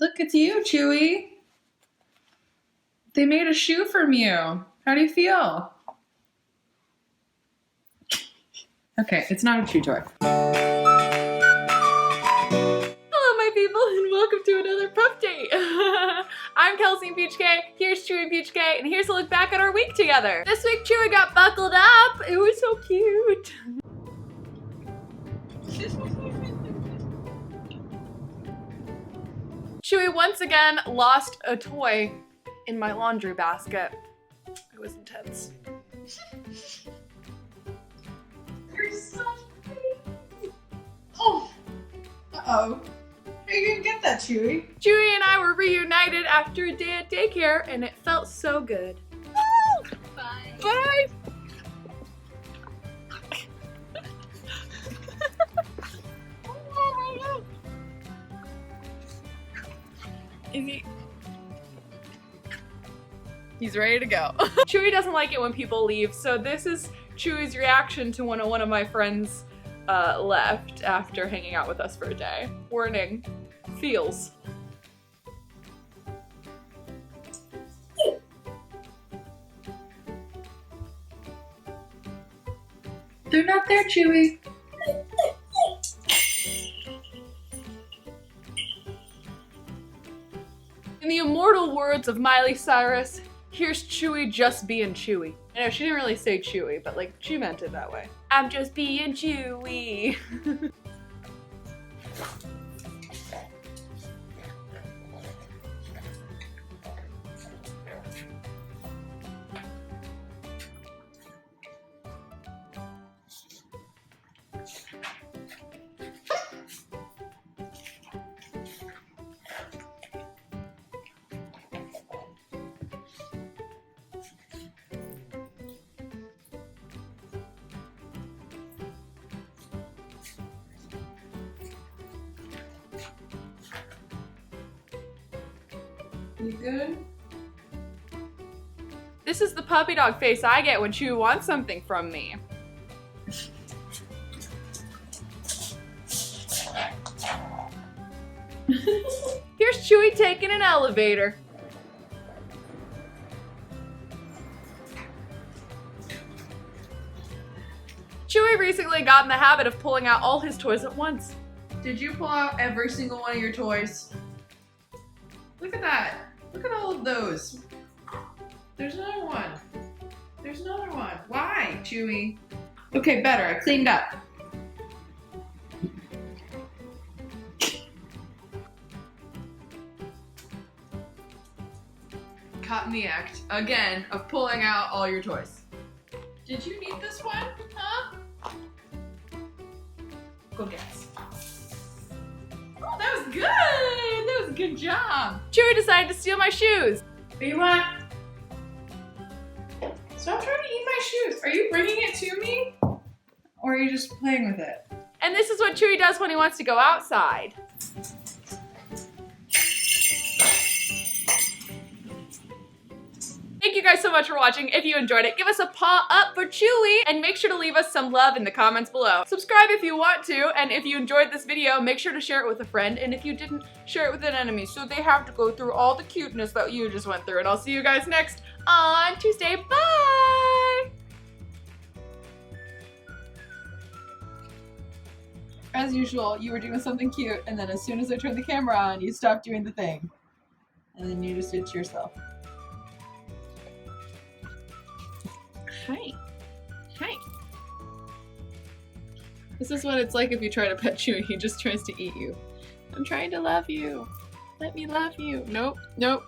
Look, it's you, Chewie. They made a shoe from you. How do you feel? Okay, it's not a chew toy. Hello, my people, and welcome to another Pupdate. I'm Kelsey and Impicciche. Here's Chewie and Impicciche, and here's a look back at our week together. This week, Chewie got buckled up. It was so cute. Chewie once again lost a toy in my laundry basket. It was intense. You're so pretty. Oh. Uh-oh. How are you gonna get that, Chewie? Chewie and I were reunited after a day at daycare, and it felt so good. Bye. Bye! Is he? He's ready to go. Chewie doesn't like it when people leave, so this is Chewie's reaction to when one of my friends left after hanging out with us for a day. Warning, feels. They're not there, Chewie. In the immortal words of Miley Cyrus, here's Chewie just being Chewie. I know she didn't really say Chewie, but like she meant it that way. I'm just being Chewie. You good? This is the puppy dog face I get when Chewie wants something from me. Here's Chewie taking an elevator. Chewie recently got in the habit of pulling out all his toys at once. Did you pull out every single one of your toys? Look at that. Look at all of those. There's another one. There's another one. Why, Chewie? Okay, better. I cleaned up. Caught in the act, again, of pulling out all your toys. Did you need this one? Huh? Go guess. Oh, that was good! That was a good job! Chewie decided to steal my shoes. What do you want? Stop trying to eat my shoes. Are you bringing it to me? Or are you just playing with it? And this is what Chewie does when he wants to go outside. Thank you guys so much for watching. If you enjoyed it, give us a paw up for Chewie and make sure to leave us some love in the comments below. Subscribe if you want to, and if you enjoyed this video, make sure to share it with a friend, and if you didn't, share it with an enemy so they have to go through all the cuteness that you just went through. And I'll see you guys next on Tuesday. Bye! As usual, you were doing something cute, and then as soon as I turned the camera on, you stopped doing the thing. And then you just did to yourself. Hi. Hi. This is what it's like if you try to pet Chewie. He just tries to eat you. I'm trying to love you. Let me love you. Nope. Nope.